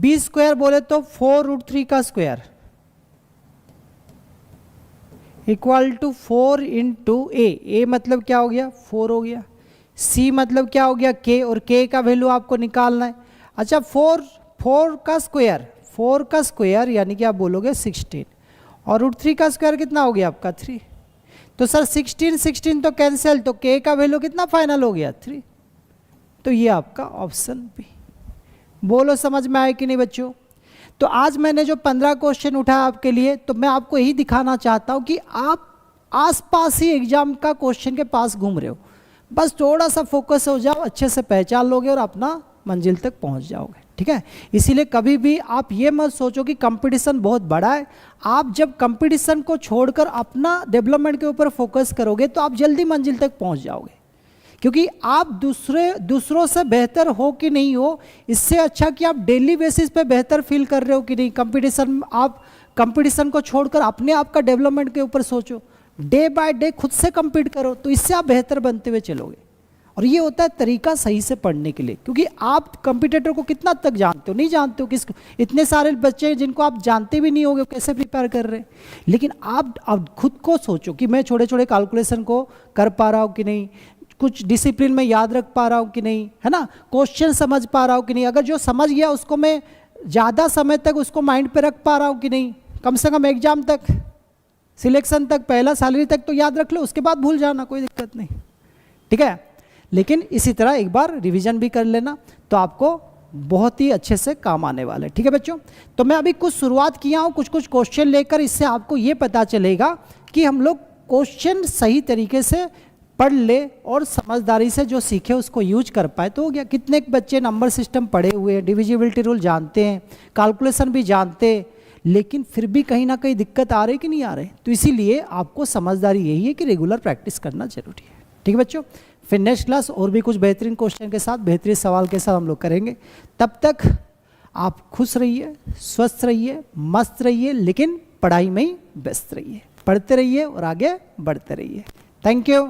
B square बोले तो 4√3 का स्क्वायर इक्वल टू 4 इंटू ए मतलब क्या हो गया 4 हो गया, सी मतलब क्या हो गया k, और k का वैल्यू आपको निकालना है। अच्छा 4 का स्क्वायर यानी कि आप बोलोगे 16 और √3 का स्क्वायर कितना हो गया आपका 3। तो सर 16 तो कैंसिल, तो k का वैल्यू कितना फाइनल हो गया 3। तो ये आपका ऑप्शन बी। बोलो समझ में आए कि नहीं बच्चों। तो आज मैंने जो 15 क्वेश्चन उठाया आपके लिए, तो मैं आपको यही दिखाना चाहता हूँ कि आप आसपास ही एग्जाम का क्वेश्चन के पास घूम रहे हो, बस थोड़ा सा फोकस हो जाओ, अच्छे से पहचान लोगे और अपना मंजिल तक पहुँच जाओगे, ठीक है। इसीलिए कभी भी आप ये मत सोचो कि कंपटीशन बहुत बड़ा है। आप जब कंपटीशन को छोड़कर अपना डेवलपमेंट के ऊपर फोकस करोगे तो आप जल्दी मंजिल तक पहुँच जाओगे, क्योंकि आप दूसरों से बेहतर हो कि नहीं हो, इससे अच्छा कि आप डेली बेसिस पे बेहतर फील कर रहे हो कि नहीं। आप कंपटीशन को छोड़कर अपने आप का डेवलपमेंट के ऊपर सोचो, डे बाय डे खुद से compete करो, तो इससे आप बेहतर बनते हुए चलोगे। और ये होता है तरीका सही से पढ़ने के लिए, क्योंकि आप कंपटीटर को कितना तक जानते हो, नहीं जानते हो किसको। इतने सारे बच्चे हैं जिनको आप जानते भी नहीं होगे कैसे प्रिपेयर कर रहे हैं, लेकिन आप अब खुद को सोचो कि मैं छोटे छोटे कैलकुलेशन को कर पा रहा हूँ कि नहीं, कुछ डिसिप्लिन में याद रख पा रहा हूँ कि नहीं, है ना, क्वेश्चन समझ पा रहा हूँ कि नहीं, अगर जो समझ गया उसको मैं ज़्यादा समय तक उसको माइंड पे रख पा रहा हूँ कि नहीं, कम से कम एग्जाम तक, सिलेक्शन तक, पहला सैलरी तक तो याद रख लो, उसके बाद भूल जाना, कोई दिक्कत नहीं, ठीक है। लेकिन इसी तरह एक बार रिवीजन भी कर लेना, तो आपको बहुत ही अच्छे से काम आने वाला है, ठीक है बच्चों। तो मैं अभी कुछ शुरुआत किया हूँ, कुछ क्वेश्चन लेकर, इससे आपको ये पता चलेगा कि हम लोग क्वेश्चन सही तरीके से पढ़ ले और समझदारी से जो सीखे उसको यूज कर पाए तो हो गया। कितने बच्चे नंबर सिस्टम पढ़े हुए हैं, डिविजिबिलिटी रूल जानते हैं, कैलकुलेशन भी जानते हैं, लेकिन फिर भी कहीं ना कहीं दिक्कत आ रही कि नहीं आ रही। तो इसीलिए आपको समझदारी यही है कि रेगुलर प्रैक्टिस करना जरूरी है, ठीक है बच्चों। फिर नेक्स्ट क्लास और भी कुछ बेहतरीन क्वेश्चन के साथ, बेहतरीन सवाल के साथ हम लोग करेंगे। तब तक आप खुश रहिए, स्वस्थ रहिए, मस्त रहिए, लेकिन पढ़ाई में ही व्यस्त रहिए, पढ़ते रहिए और आगे बढ़ते रहिए। Thank you.